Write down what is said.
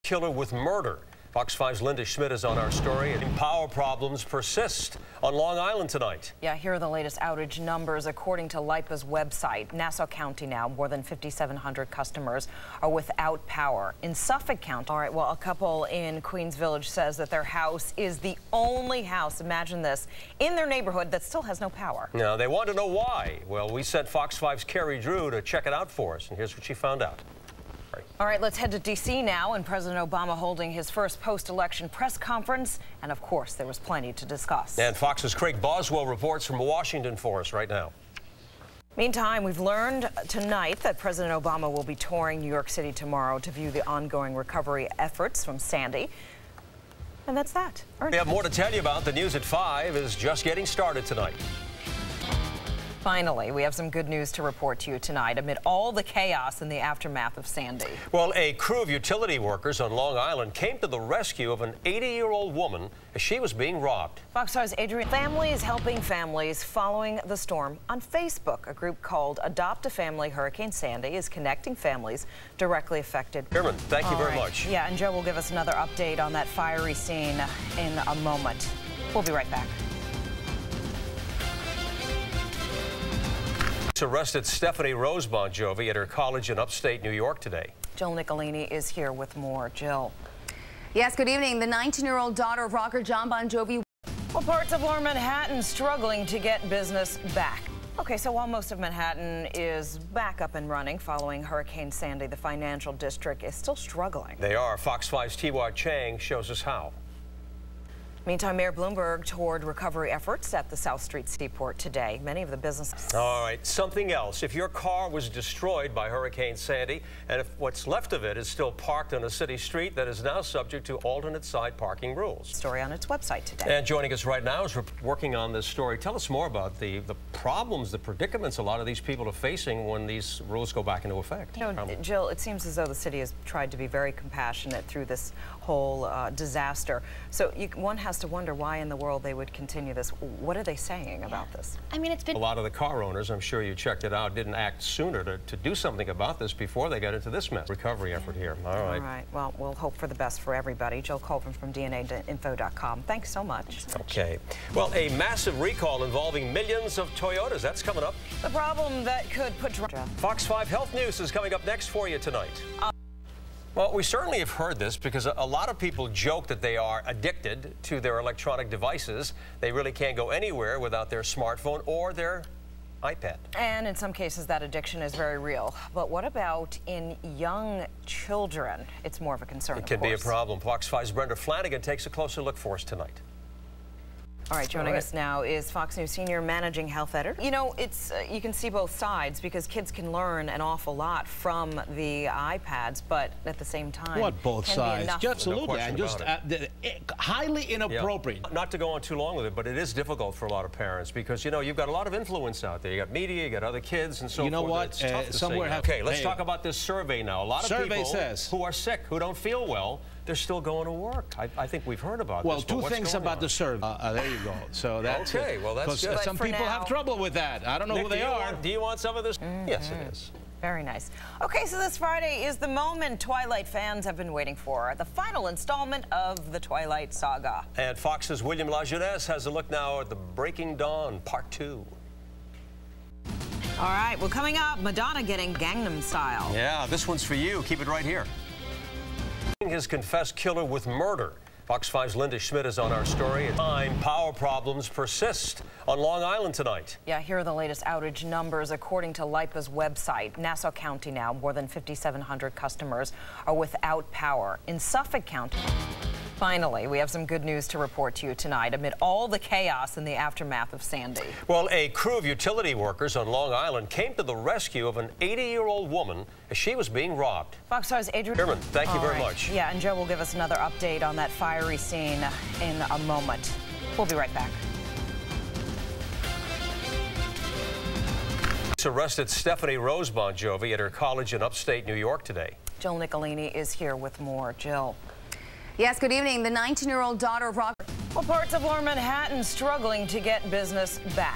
killer with murder. Fox 5's Linda Schmidt is on our story. And power problems persist on Long Island tonight. Yeah, here are the latest outage numbers. According to LIPA's website, Nassau County now, more than 5,700 customers are without power. In Suffolk County, all right, well, a couple in Queens Village says that their house is the only house, imagine this, in their neighborhood that still has no power. Now, they want to know why. Well, we sent Fox 5's Carrie Drew to check it out for us, and here's what she found out. All right, let's head to D.C. now, and President Obama holding his first post-election press conference. And, of course, there was plenty to discuss. And Fox's Craig Boswell reports from Washington for us right now. Meantime, we've learned tonight that President Obama will be touring New York City tomorrow to view the ongoing recovery efforts from Sandy. And that's that. We have more to tell you about. The news at 5 is just getting started tonight. Finally, we have some good news to report to you tonight amid all the chaos in the aftermath of Sandy. Well, a crew of utility workers on Long Island came to the rescue of an 80-year-old woman as she was being robbed. Fox 5's Adrian. Families helping families following the storm on Facebook. A group called Adopt a Family Hurricane Sandy is connecting families directly affected. Chairman, thank you very much. Yeah, and Joe will give us another update on that fiery scene in a moment. We'll be right back. Arrested Stephanie Rose Bon Jovi at her college in upstate New York today. Jill Nicolini is here with more. Jill. Yes, good evening. The 19-year-old daughter of rocker Jon Bon Jovi. Well, parts of Lower Manhattan struggling to get business back. Okay, so while most of Manhattan is back up and running following Hurricane Sandy, the financial district is still struggling. They are. Fox 5's Tiwa Chang shows us how. Meantime, Mayor Bloomberg toured recovery efforts at the South Street Seaport today. Many of the businesses. All right, something else. If your car was destroyed by Hurricane Sandy, and if what's left of it is still parked on a city street that is now subject to alternate side parking rules. Story on its website today. And joining us right now is working on this story. Tell us more about the problems, the predicaments a lot of these people are facing when these rules go back into effect. You know, Jill, it seems as though the city has tried to be very compassionate through this whole disaster. So one has to wonder why in the world they would continue this. What are they saying about this? I mean, it's been... A lot of the car owners, I'm sure you checked it out, didn't act sooner to do something about this before they got into this mess. Recovery effort here. All right. All right. Well, we'll hope for the best for everybody. Jill Colvin from DNAinfo.com. Thanks so much. Okay. Well, a massive recall involving millions of Toyotas. That's coming up. The problem that could put... Fox 5 Health News is coming up next for you tonight. Well, we certainly have heard this because a lot of people joke that they are addicted to their electronic devices. They really can't go anywhere without their smartphone or their iPad. And in some cases, that addiction is very real. But what about in young children? It's more of a concern, It can be a problem. Fox 5's Brenda Flanagan takes a closer look for us tonight. All right, joining us now is Fox News Senior Managing Health Editor. You know, it's you can see both sides because kids can learn an awful lot from the iPads, but at the same time, what both sides? Absolutely, no and just highly inappropriate. Yeah. Not to go on too long with it, but it is difficult for a lot of parents because you know you've got a lot of influence out there. You got media, you got other kids, and so forth. You know what? It's tough to somewhere. Okay, let's talk about this survey now. A lot of people says who are sick, who don't feel well, they're still going to work. I think we've heard about well, this. Well, two things about the survey. There you go. So that's okay. Well, that's good. Some people have trouble with that. I don't know who they are. Do you want some of this? Yes, it is. Very nice. Okay, so this Friday is the moment Twilight fans have been waiting for, the final installment of the Twilight saga. And Fox's William LaJeunesse has a look now at the Breaking Dawn Part 2. All right, well, coming up, Madonna getting Gangnam Style. Yeah, this one's for you. Keep it right here. His confessed killer with murder. Fox 5's Linda Schmidt is on our story. Power problems persist on Long Island tonight. Yeah, here are the latest outage numbers. According to LIPA's website, Nassau County now, more than 5,700 customers are without power. In Suffolk County, finally, we have some good news to report to you tonight amid all the chaos in the aftermath of Sandy. Well, a crew of utility workers on Long Island came to the rescue of an 80-year-old woman as she was being robbed. Fox 5's Adrian. Chairman, thank you very much. Yeah, and Joe will give us another update on that fiery scene in a moment. We'll be right back. Arrested Stephanie Rose Bon Jovi at her college in upstate New York today. Jill Nicolini is here with more. Jill. Yes, good evening. The 19-year-old daughter of rocker. Well, parts of Lower Manhattan struggling to get business back.